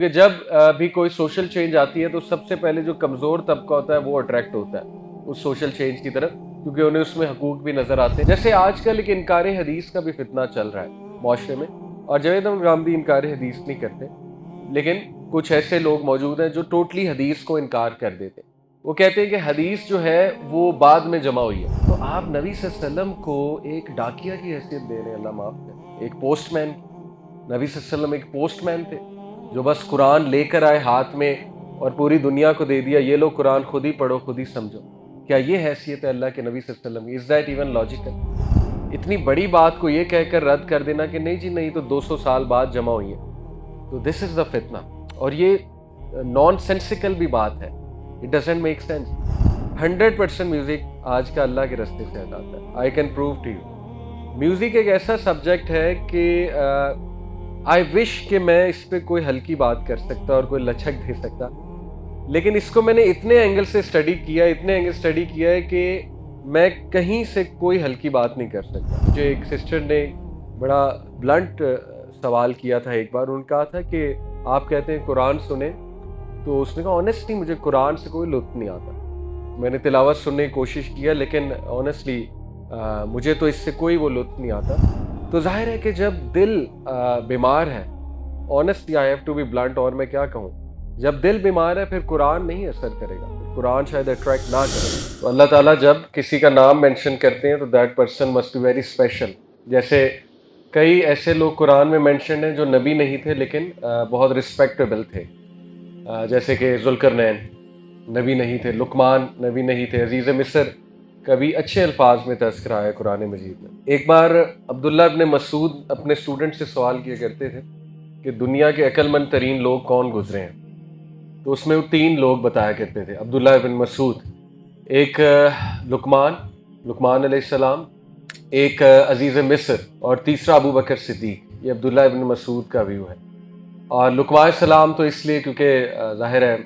کہ جب بھی کوئی سوشل چینج آتی ہے تو سب سے پہلے جو کمزور طبقہ ہوتا ہے وہ اٹریکٹ ہوتا ہے اس سوشل چینج کی طرف، کیونکہ انہیں اس میں حقوق بھی نظر آتے ہیں. جیسے آج کل ایک انکار حدیث کا بھی فتنہ چل رہا ہے معاشرے میں، اور جاوید احمد گامدی انکار حدیث نہیں کرتے، لیکن کچھ ایسے لوگ موجود ہیں جو ٹوٹلی حدیث کو انکار کر دیتے ہیں. وہ کہتے ہیں کہ حدیث جو ہے وہ بعد میں جمع ہوئی ہے. تو آپ نبی صلی اللہ علیہ وسلم کو ایک ڈاکیہ کی حیثیت دے رہے ہیں، اللہ معاف کرے، ایک پوسٹ مین. نبی صلی اللہ علیہ وسلم ایک پوسٹ مین تھے جو بس قرآن لے کر آئے ہاتھ میں اور پوری دنیا کو دے دیا، یہ لو قرآن خود ہی پڑھو خود ہی سمجھو. کیا یہ حیثیت ہے اللہ کے نبی صلی اللہ علیہ وسلم کی؟ Is that even logical? اتنی بڑی بات کو یہ کہہ کر رد کر دینا کہ نہیں جی نہیں، تو 200 سال بعد جمع ہوئی ہے. تو دس از دا فتنہ، اور یہ نان سینسیکل بھی بات ہے. It doesn't make sense. 100% music آج کا اللہ کے رستے سے ہٹاتا ہے. I can prove to you. Music ایک ایسا سبجیکٹ ہے کہ آئی وش کہ میں اس پہ کوئی ہلکی بات کر سکتا اور کوئی لچک دے سکتا، لیکن اس کو میں نے اتنے اینگل سے اسٹڈی کیا ہے کہ میں کہیں سے کوئی ہلکی بات نہیں کر سکتا. مجھے ایک سسٹر نے بڑا بلنٹ سوال کیا تھا ایک بار. انہوں نے کہا تھا کہ آپ کہتے ہیں قرآن سنیں، تو اس نے کہا آنیسٹلی مجھے قرآن سے کوئی لطف نہیں آتا. میں نے تلاوت سننے کی کوشش کیا، لیکن آنیسٹلی مجھے تو اس سے کوئی وہ لطف نہیں آتا. تو ظاہر ہے کہ جب دل بیمار ہے، honestly I have to be blunt, اور میں کیا کہوں، جب دل بیمار ہے پھر قرآن نہیں اثر کرے گا، قرآن شاید اٹریکٹ نہ کرے. تو اللہ تعالیٰ جب کسی کا نام مینشن کرتے ہیں تو that person must be very special. جیسے کئی ایسے لوگ قرآن میں مینشنڈ ہیں جو نبی نہیں تھے لیکن بہت رسپیکٹیبل تھے، جیسے کہ ذوالقرنین نبی نہیں تھے، لقمان نبی نہیں تھے، عزیز مصر کبھی اچھے الفاظ میں تذکرہ ہے قرآن مجید میں. ایک بار عبداللہ ابن مسعود اپنے اسٹوڈنٹ سے سوال کیا کرتے تھے کہ دنیا کے عقل مند ترین لوگ کون گزرے ہیں، تو اس میں وہ 3 لوگ بتایا کرتے تھے. عبداللہ ابن مسعود، ایک لقمان علیہ السلام، ایک عزیز مصر، اور تیسرا ابو بکر صدیق. یہ عبداللہ ابن مسعود کا ویو ہے. اور لقمان السلام تو اس لیے کیونکہ ظاہر ہے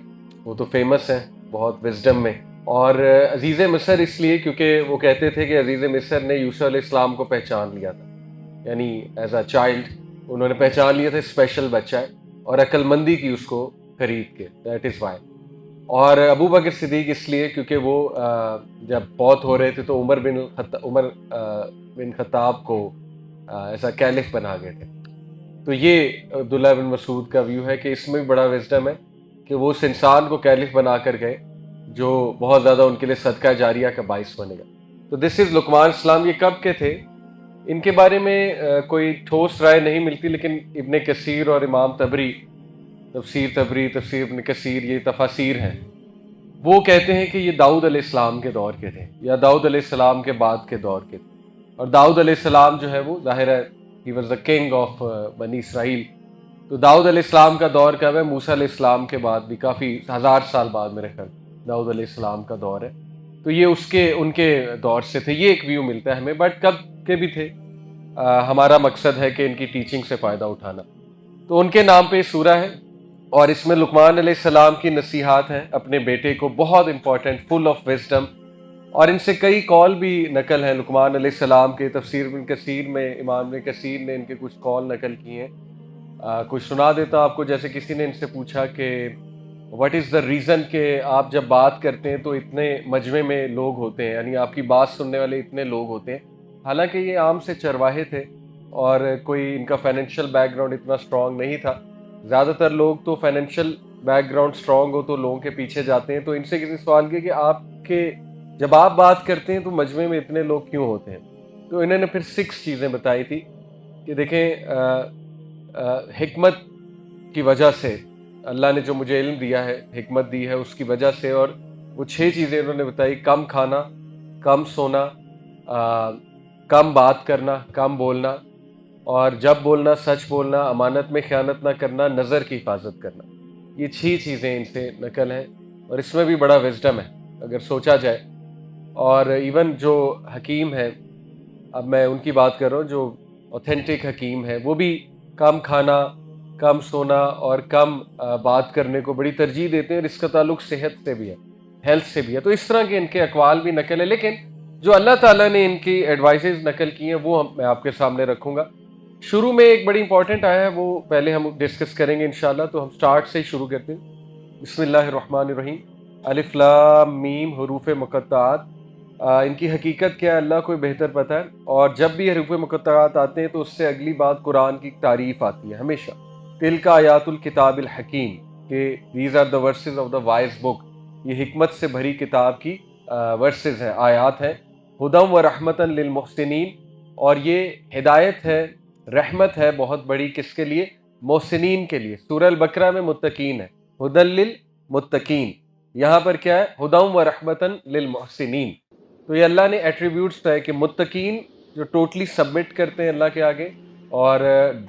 وہ تو فیمس ہیں بہت وزڈم میں، اور عزیز مصر اس لیے کیونکہ وہ کہتے تھے کہ عزیز مصر نے یوسف علیہ السلام کو پہچان لیا تھا، یعنی ایز اے چائلڈ انہوں نے پہچان لیا تھا، اسپیشل بچہ ہے، اور عقل مندی کی اس کو خرید کے، دیٹ از وائی. اور ابو بکر صدیق اس لیے کیونکہ وہ جب فوت ہو رہے تھے تو عمر بن خطاب کو ایسا کیلف بنا گئے تھے. تو یہ عبداللہ بن مسعود کا ویو ہے کہ اس میں بھی بڑا وزڈم ہے کہ وہ اس انسان کو کیلف بنا کر گئے جو بہت زیادہ ان کے لیے صدقہ جاریہ کا باعث بنے گا. تو دس از لقمان السلام. یہ کب کے تھے ان کے بارے میں کوئی ٹھوس رائے نہیں ملتی، لیکن ابن کثیر اور امام طبری، تفسیر ابن کثیر، یہ تفاسیر ہیں، وہ کہتے ہیں کہ یہ داؤد علیہ السلام کے دور کے تھے یا داؤد علیہ السلام کے بعد کے دور کے تھے. اور داؤد علیہ السلام جو ہے وہ ظاہر ہے he was the king of بنی اسرائیل. تو داؤد علیہ السلام کا دور کب ہے؟ موسیٰ علیہ السلام کے بعد بھی کافی 1000 سال بعد میرے خیال داؤد علیہ السلام کا دور ہے. تو یہ ان کے دور سے تھے. یہ ایک ویو ملتا ہے ہمیں، بٹ کب کے بھی تھے. ہمارا مقصد ہے کہ ان کی ٹیچنگ سے فائدہ اٹھانا. تو ان کے نام پہ سورہ ہے، اور اس میں لقمان علیہ السلام کی نصیحات ہیں اپنے بیٹے کو، بہت امپورٹنٹ، فل آف وزڈم. اور ان سے کئی قول بھی نقل ہیں لقمان علیہ السلام کے. تفسیر ابن کثیر میں امام ابن کثیر نے ان کے کچھ قول نقل کیے ہیں. کچھ سنا دیتا ہوں آپ کو. جیسے کسی نے ان سے پوچھا کہ واٹ از دا ریزن کہ آپ جب بات کرتے ہیں تو اتنے مجمع میں لوگ ہوتے ہیں، یعنی آپ کی بات سننے والے اتنے لوگ ہوتے ہیں. حالانکہ یہ عام سے چرواہے تھے اور کوئی ان کا فائنینشیل بیک گراؤنڈ اتنا اسٹرانگ نہیں تھا. زیادہ تر لوگ تو فائنینشیل بیک گراؤنڈ اسٹرانگ ہو تو لوگوں کے پیچھے جاتے ہیں. تو ان سے کسی نے سوال کیا کہ آپ کے جب آپ بات کرتے ہیں تو مجمع میں اتنے لوگ کیوں ہوتے ہیں؟ تو انہوں نے پھر 6 چیزیں بتائی تھی کہ دیکھیں حکمت کی وجہ سے، اللہ نے جو مجھے علم دیا ہے، حکمت دی ہے، اس کی وجہ سے. اور وہ 6 چیزیں انہوں نے بتائی: کم کھانا، کم سونا، کم بات کرنا، کم بولنا، اور جب بولنا سچ بولنا، امانت میں خیانت نہ کرنا، نظر کی حفاظت کرنا. یہ 6 چیزیں ان سے نقل ہیں، اور اس میں بھی بڑا وزڈم ہے اگر سوچا جائے. اور ایون جو حکیم ہے، اب میں ان کی بات کر رہا ہوں جو اوتھینٹک حکیم ہے، وہ بھی کم کھانا، کم سونا اور کم بات کرنے کو بڑی ترجیح دیتے ہیں. اور اس کا تعلق صحت سے بھی ہے، ہیلتھ سے بھی ہے. تو اس طرح کے ان کے اقوال بھی نقل ہے، لیکن جو اللہ تعالیٰ نے ان کی ایڈوائزز نقل کی ہیں وہ میں آپ کے سامنے رکھوں گا. شروع میں ایک بڑی امپورٹنٹ آیا ہے، وہ پہلے ہم ڈسکس کریں گے انشاءاللہ، تو ہم سٹارٹ سے ہی شروع کرتے ہیں۔ بسم اللہ الرحمن الرحیم۔ الف لام میم حروف مقطعات، ان کی حقیقت کیا ہے اللہ کو بہتر پتہ ہے، اور جب بھی حروف مقطعات آتے ہیں تو اس سے اگلی بات قرآن کی تعریف آتی ہے ہمیشہ۔ تلک آیات الکتاب الحکیم، کہ these are the verses of the wise book, یہ حکمت سے بھری کتاب کی ورسز ہیں، آیات ہیں۔ ہدی و رحمتا للمحسنین، اور یہ ہدایت ہے، رحمت ہے بہت بڑی، کس کے لیے؟ محسنین کے لیے۔ سورہ البقرہ میں متقین ہے، ہدی للمتقین، یہاں پر کیا ہے؟ ہدی و رحمتا للمحسنین۔ تو یہ اللہ نے ایٹریبیوٹس ہے کہ متقین جو ٹوٹلی سبمٹ کرتے ہیں اللہ کے آگے اور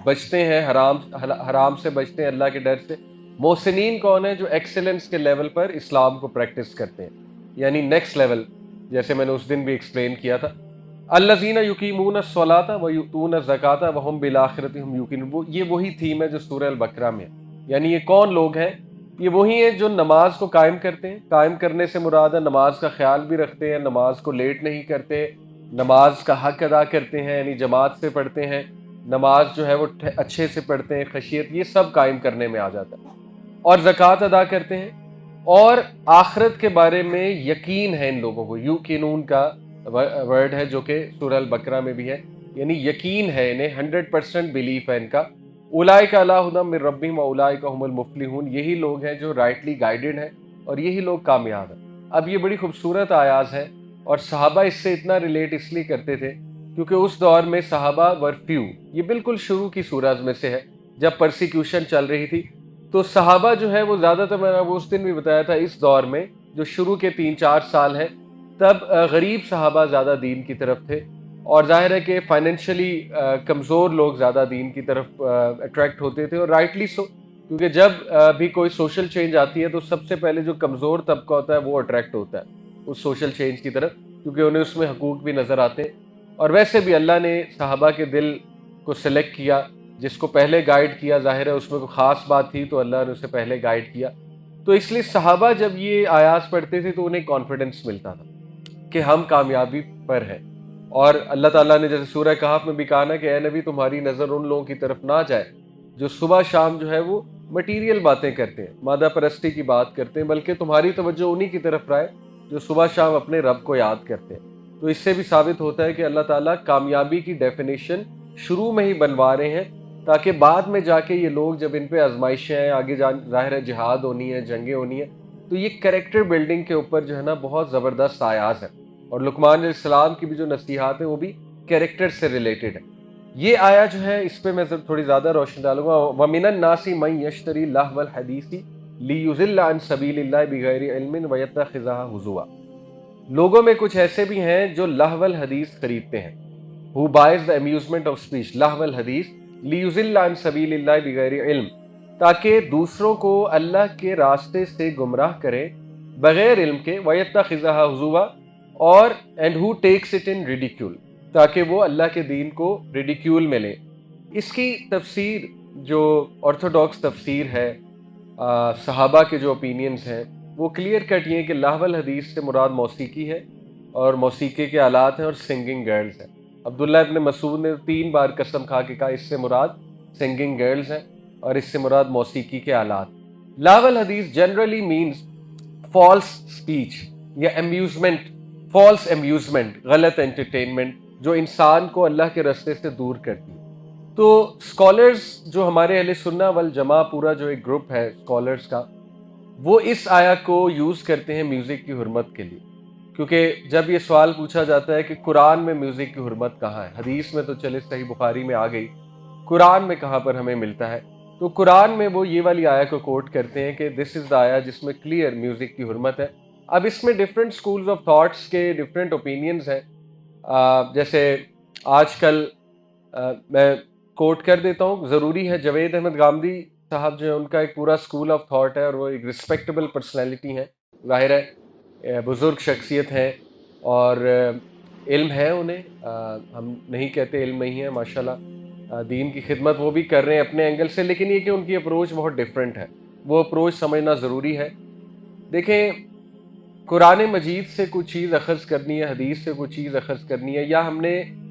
بچتے ہیں حرام سے بچتے ہیں اللہ کے ڈر سے۔ محسنین کون ہے؟ جو ایکسلنس کے لیول پر اسلام کو پریکٹس کرتے ہیں، یعنی نیکسٹ لیول، جیسے میں نے اس دن بھی ایکسپلین کیا تھا۔ الذین یقیمون الصلاۃ ویؤتون الزکاۃ وہم بالآخرۃ هم یوقنون، یہ وہی تھیم ہے جو سورہ البقرہ میں ہے۔ یعنی یہ کون لوگ ہیں؟ یہ وہی ہیں جو نماز کو قائم کرتے ہیں۔ قائم کرنے سے مراد ہے نماز کا خیال بھی رکھتے ہیں، نماز کو لیٹ نہیں کرتے، نماز کا حق ادا کرتے ہیں، یعنی جماعت سے پڑھتے ہیں، نماز جو ہے وہ اچھے سے پڑھتے ہیں، خشیت، یہ سب قائم کرنے میں آ جاتا ہے، اور زکوٰۃ ادا کرتے ہیں، اور آخرت کے بارے میں یقین ہے ان لوگوں کو۔ یوقنون کا ورڈ ہے جو کہ سورہ البقرہ میں بھی ہے، یعنی یقین ہے انہیں، 100% بلیف ہے ان کا۔ اولئک علی ھدی من ربہم واولئک ھم المفلحون، یہی لوگ ہیں جو رائٹلی گائیڈڈ ہیں اور یہی لوگ کامیاب ہیں۔ اب یہ بڑی خوبصورت آیات ہیں، اور صحابہ اس سے اتنا ریلیٹ اس لیے کرتے تھے کیونکہ اس دور میں صحابہ ور فیو، یہ بالکل شروع کی سورج میں سے ہے جب پرسیکیوشن چل رہی تھی، تو صحابہ جو ہے وہ زیادہ تر، میں نے اس دن بھی بتایا تھا، اس دور میں جو شروع کے 3-4 سال ہیں، تب غریب صحابہ زیادہ دین کی طرف تھے، اور ظاہر ہے کہ فائنینشلی کمزور لوگ زیادہ دین کی طرف اٹریکٹ ہوتے تھے، اور رائٹلی سو، کیونکہ جب بھی کوئی سوشل چینج آتی ہے تو سب سے پہلے جو کمزور طبقہ ہوتا ہے وہ اٹریکٹ ہوتا ہے اس سوشل چینج کی طرف، کیونکہ انہیں اس میں حقوق بھی نظر آتے ہیں۔ اور ویسے بھی اللہ نے صحابہ کے دل کو سلیکٹ کیا، جس کو پہلے گائیڈ کیا، ظاہر ہے اس میں کوئی خاص بات تھی تو اللہ نے اسے پہلے گائیڈ کیا، تو اس لیے صحابہ جب یہ آیات پڑھتے تھے تو انہیں کانفیڈنس ملتا تھا کہ ہم کامیابی پر ہیں۔ اور اللہ تعالیٰ نے جیسے سورہ کہف میں بھی کہا نا کہ اے نبی تمہاری نظر ان لوگوں کی طرف نہ جائے جو صبح شام جو ہے وہ مٹیریل باتیں کرتے ہیں، مادہ پرستی کی بات کرتے ہیں، بلکہ تمہاری توجہ انہی کی طرف رہے جو صبح شام اپنے رب کو یاد کرتے ہیں۔ تو اس سے بھی ثابت ہوتا ہے کہ اللہ تعالیٰ کامیابی کی ڈیفینیشن شروع میں ہی بنوا رہے ہیں، تاکہ بعد میں جا کے یہ لوگ جب ان پہ آزمائشیں ہیں، آگے ظاہر ہے جہاد ہونی ہے، جنگیں ہونی ہیں، تو یہ کریکٹر بلڈنگ کے اوپر جو ہے نا بہت زبردست آیات ہے، اور لقمان علیہ السلام کی بھی جو نصیحات ہیں وہ بھی کریکٹر سے ریلیٹڈ ہے۔ یہ آیا جو ہے اس پہ میں تھوڑی زیادہ روشنی ڈالوں گا۔ وَمِنَ النَّاسِ مَن يَشْتَرِي لَهْوَ الْحَدِيثِ لِيُضِلَّ عَن سَبِيلِ اللَّهِ بِغَيْرِ عِلْمٍ وَيَتَّخِذَهَا هُزُوًا، لوگوں میں کچھ ایسے بھی ہیں جو لہو الحدیث خریدتے ہیں، who buys the amusement of speech، لہو الحدیث، لِيُضِلَّ عَن سَبِيلِ اللَّهِ بِغَيْرِ علم، تاکہ دوسروں کو اللہ کے راستے سے گمراہ کریں بغیر علم کے، وَيَتَّخِذَهَا هُزُوًا، اور and who takes it in ridicule، تاکہ وہ اللہ کے دین کو ریڈیکیول میں لیں۔ اس کی تفسیر جو آرتھوڈاکس تفسیر ہے، صحابہ کے جو اوپینینز ہیں، وہ کلیئر کٹ یہ ہے کہ لہو الحدیث سے مراد موسیقی ہے، اور موسیقی کے آلات ہیں، اور سنگنگ گرلز ہیں۔ عبداللہ ابن مسعود نے 3 بار قسم کھا کے کہا اس سے مراد سنگنگ گرلز ہیں، اور اس سے مراد موسیقی کے آلات۔ لہو الحدیث جنرلی مینز فالس اسپیچ یا امیوزمنٹ، فالس امیوزمنٹ، غلط انٹرٹینمنٹ جو انسان کو اللہ کے راستے سے دور کرتی ہے۔ تو اسکالرز جو ہمارے اہل سنہ والجماع پورا جو ایک گروپ ہے اسکالرز کا، وہ اس آیا کو یوز کرتے ہیں میوزک کی حرمت کے لیے، کیونکہ جب یہ سوال پوچھا جاتا ہے کہ قرآن میں میوزک کی حرمت کہاں ہے، حدیث میں تو چلے صحیح بخاری میں آ گئی، قرآن میں کہاں پر ہمیں ملتا ہے، تو قرآن میں وہ یہ والی آیا کو کوٹ کرتے ہیں کہ دس از دا آیا جس میں کلیئر میوزک کی حرمت ہے۔ اب اس میں ڈفرینٹ سکولز آف تھاٹس کے ڈفرینٹ اوپینینز ہیں، جیسے آج کل میں کوٹ کر دیتا ہوں، ضروری ہے، جاوید احمد غامدی صاحب جو ہے ان کا ایک پورا اسکول آف تھاٹ ہے، اور وہ ایک رسپیکٹیبل پرسنالٹی ہیں، ظاہر ہے بزرگ شخصیت ہیں، اور علم ہے انہیں، ہم نہیں کہتے علم نہیں ہے، ماشاءاللہ دین کی خدمت وہ بھی کر رہے ہیں اپنے اینگل سے، لیکن یہ کہ ان کی اپروچ بہت ڈیفرنٹ ہے، وہ اپروچ سمجھنا ضروری ہے۔ دیکھیں، قرآن مجید سے کوئی چیز اخذ کرنی ہے، حدیث سے کوئی چیز اخذ کرنی ہے، یا ہم نے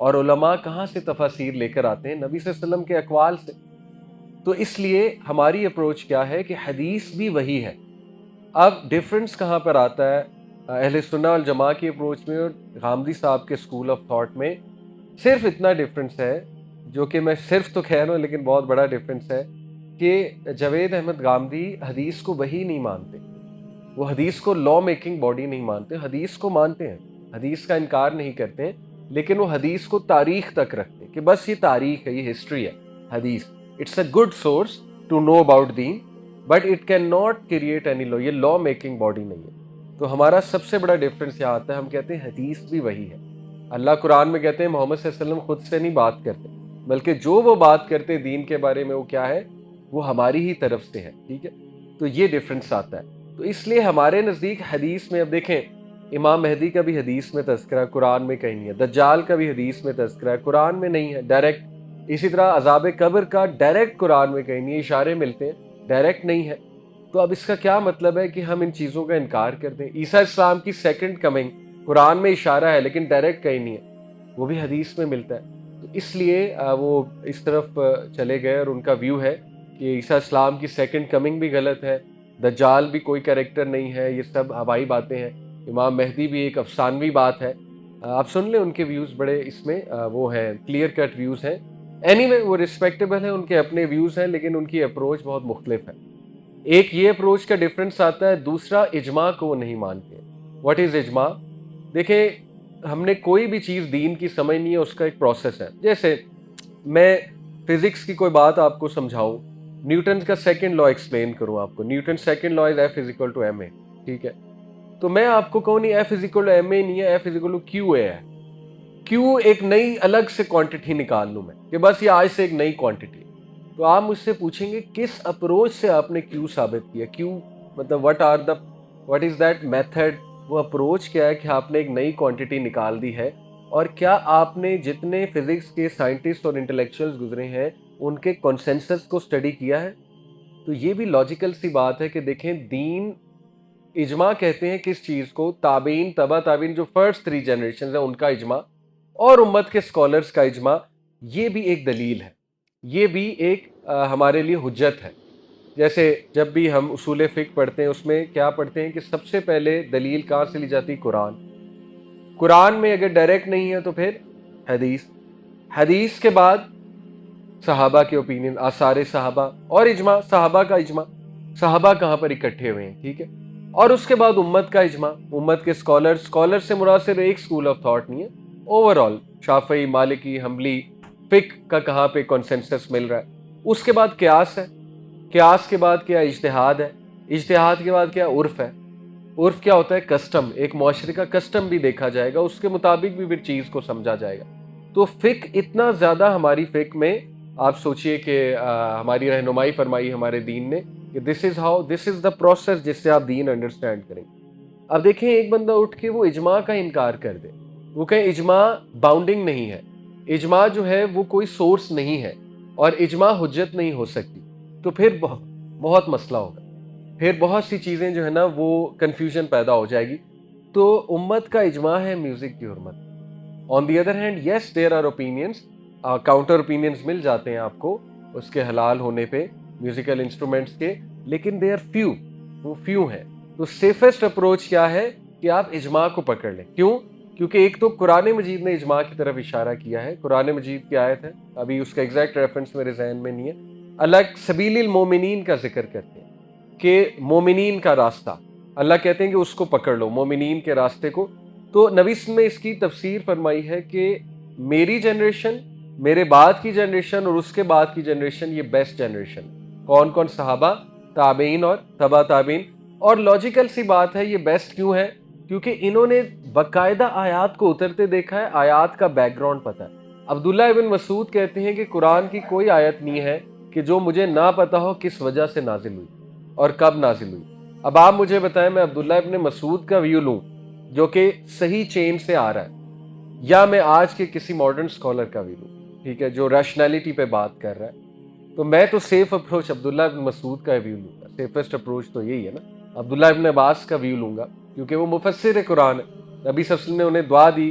اور علماء کہاں سے تفاسیر لے کر آتے ہیں؟ نبی صلی اللہ علیہ وسلم کے اقوال سے۔ تو اس لیے ہماری اپروچ کیا ہے کہ حدیث بھی وہی ہے۔ اب ڈیفرنس کہاں پر آتا ہے اہل سنہ والجماع کی اپروچ میں اور غامدی صاحب کے اسکول آف تھاٹ میں؟ صرف اتنا ڈیفرنس ہے، جو کہ میں صرف تو کہہ رہا ہوں لیکن بہت بڑا ڈیفرنس ہے، کہ جاوید احمد غامدی حدیث کو وحی نہیں مانتے، وہ حدیث کو لا میکنگ باڈی نہیں مانتے، حدیث کو مانتے ہیں، حدیث کا انکار نہیں کرتے ہیں، لیکن وہ حدیث کو تاریخ تک رکھتے ہیں کہ بس یہ تاریخ ہے، یہ ہسٹری ہے حدیث، it's a good source to know about دین but it can not create any law, یہ لا میکنگ باڈی نہیں ہے۔ تو ہمارا سب سے بڑا ڈفرینس یہاں آتا ہے، ہم کہتے ہیں حدیث بھی وہی ہے۔ اللہ قرآن میں کہتے ہیں محمد صلی اللہ علیہ وسلم خود سے نہیں بات کرتے، بلکہ جو وہ بات کرتے دین کے بارے میں وہ کیا ہے، وہ ہماری ہی طرف سے ہے، ٹھیک ہے؟ تو یہ ڈفرینس آتا ہے۔ تو اس لیے ہمارے نزدیک حدیث میں، اب دیکھیں امام مہدی کا بھی حدیث میں تذکرہ قرآن میں کہیں نہیں ہے، دجال کا بھی حدیث میں تذکرہ قرآن میں نہیں ہے ڈائریکٹ، اسی طرح عذاب قبر کا ڈائریکٹ قرآن میں کہیں نہیں ہے، اشارے ملتے ہیں ڈائریکٹ نہیں ہے۔ تو اب اس کا کیا مطلب ہے کہ ہم ان چیزوں کا انکار کر دیں؟ عیسیٰ السلام کی سیکنڈ کمنگ قرآن میں اشارہ ہے لیکن ڈائریکٹ کہیں نہیں ہے، وہ بھی حدیث میں ملتا ہے۔ تو اس لیے وہ اس طرف چلے گئے اور ان کا ویو ہے کہ عیسیٰ السلام کی سیکنڈ کمنگ بھی غلط ہے، دجال بھی کوئی کریکٹر نہیں ہے، یہ سب ہوائی باتیں ہیں، امام مہدی بھی ایک افسانوی بات ہے۔ آپ سن لیں ان کے ویوز، بڑے اس میں وہ ہیں، کلیئر کٹ ویوز ہیں۔ اینی وے وہ ریسپیکٹیبل ہیں، ان کے اپنے ویوز ہیں، لیکن ان کی اپروچ بہت مختلف ہے۔ ایک یہ اپروچ کا ڈفرینس آتا ہے، دوسرا اجماع کو وہ نہیں مانتے۔ واٹ از اجماع؟ دیکھیں ہم نے کوئی بھی چیز دین کی سمجھنی ہے، اس کا ایک پروسیس ہے۔ جیسے میں فزکس کی کوئی بات آپ کو سمجھاؤں، نیوٹن کا سیکنڈ لا ایکسپلین کروں آپ کو، Newton second law is F is equal to M A, ٹھیک ہے؟ تو میں آپ کو کہوں نہیں F is equal to M A نہیں ہے، F is equal to Q A ہے۔ کیوں ایک نئی الگ سے کوانٹٹی نکال لوں میں کہ بس یہ آج سے ایک نئی کوانٹٹی ہے، تو آپ مجھ سے پوچھیں گے کس اپروچ سے آپ نے کیوں ثابت کیا؟ کیوں مطلب واٹ از دیٹ میتھڈ؟ وہ اپروچ کیا ہے کہ آپ نے ایک نئی کوانٹٹی نکال دی ہے، اور کیا آپ نے جتنے فزکس کے سائنٹسٹ اور انٹلیکچوئلز گزرے ہیں ان کے کنسنسس کو اسٹڈی کیا ہے؟ تو یہ بھی لاجیکل سی بات ہے کہ دیکھیں دین، اجماع کہتے ہیں کس چیز کو؟ تابعین، تبع تابعین، جو فرسٹ 3 جنریشنز ہیں ان کا اجماع، اور امت کے سکولرز کا اجماع، یہ بھی ایک دلیل ہے، یہ بھی ایک ہمارے لیے حجت ہے۔ جیسے جب بھی ہم اصول فقہ پڑھتے ہیں اس میں کیا پڑھتے ہیں کہ سب سے پہلے دلیل کہاں سے لی جاتی؟ قرآن۔ قرآن میں اگر ڈائریکٹ نہیں ہے تو پھر حدیث، حدیث کے بعد صحابہ کے اوپینین، آثار صحابہ، اور اجماع، صحابہ کا اجماع، صحابہ کہاں پر اکٹھے ہوئے ہیں، ٹھیک ہے؟ اور اس کے بعد امت کا اجماع، امت کے سکولر سے مراد صرف ایک اسکول آف تھاٹ نہیں ہے، اوور آل شافعی، مالکی، حنبلی، فقہ کا کہاں پہ کنسنسس مل رہا ہے۔ اس کے بعد قیاس ہے، قیاس کے بعد کیا؟ اجتہاد ہے، اجتہاد کے بعد کیا؟ عرف ہے۔ عرف کیا ہوتا ہے؟ کسٹم، ایک معاشرے کا کسٹم بھی دیکھا جائے گا، اس کے مطابق بھی پھر چیز کو سمجھا جائے گا۔ تو فقہ اتنا زیادہ ہماری فقہ میں، آپ سوچئے کہ ہماری رہنمائی فرمائی ہمارے دین نے کہ دس از دا پروسیس جس سے آپ دین انڈرسٹینڈ کریں۔ اب دیکھیں ایک بندہ اٹھ کے وہ اجماع کا انکار کر دے، وہ کہیں اجماع باؤنڈنگ نہیں ہے، اجماع جو ہے وہ کوئی سورس نہیں ہے، اور اجماع حجت نہیں ہو سکتی، تو پھر بہت مسئلہ ہوگا، پھر بہت سی چیزیں جو ہے نا وہ کنفیوژن پیدا ہو جائے گی۔ تو امت کا اجماع ہے میوزک کی حرمت۔ On the other hand yes there are opinions, counter opinions مل جاتے ہیں آپ کو اس کے حلال ہونے پہ میوزیکل انسٹرومنٹس کے، لیکن دے آر فیو، وہ فیو ہیں۔ تو سیفسٹ اپروچ کیا ہے کہ آپ اجماع کو پکڑ لیں۔ کیوں؟ کیونکہ ایک تو قرآن مجید نے اجماع کی طرف اشارہ کیا ہے، قرآن مجید کی آیت ہے، ابھی اس کا ایگزیکٹ ریفرنس میرے ذہن میں نہیں ہے، الگ سبیل المومنین کا ذکر کرتے ہیں کہ مومنین کا راستہ، اللہ کہتے ہیں کہ اس کو پکڑ لو، مومنین کے راستے کو۔ تو نبی صلی اللہ علیہ وسلم نے اس کی تفسیر فرمائی ہے کہ میری جنریشن، میرے بعد کی جنریشن اور اس کے بعد کی جنریشن، یہ بیسٹ جنریشن۔ کون کون؟ صحابہ، تابعین اور تبع تابعین۔ اور لاجیکل سی بات ہے، یہ بیسٹ کیوں ہے؟ کیونکہ انہوں نے باقاعدہ آیات کو اترتے دیکھا ہے، آیات کا بیک گراؤنڈ پتہ ہے۔ عبداللہ ابن مسعود کہتے ہیں کہ قرآن کی کوئی آیت نہیں ہے کہ جو مجھے نہ پتہ ہو کس وجہ سے نازل ہوئی اور کب نازل ہوئی۔ اب آپ مجھے بتائیں میں عبداللہ ابن مسعود کا ویو لوں جو کہ صحیح چین سے آ رہا ہے، یا میں آج کے کسی ماڈرن اسکالر کا ویو لوں، ٹھیک ہے، جو ریشنلٹی پہ بات کر رہا ہے؟ تو میں تو سیف اپروچ عبداللہ ابن مسعود کا ویو لوں گا، سیفسٹ اپروچ تو یہی ہے نا۔ عبداللہ ابن عباس کا ویو لوں گا کیونکہ وہ مفسر قرآن ہے، نبی صلی اللہ علیہ وسلم نے انہیں دعا دی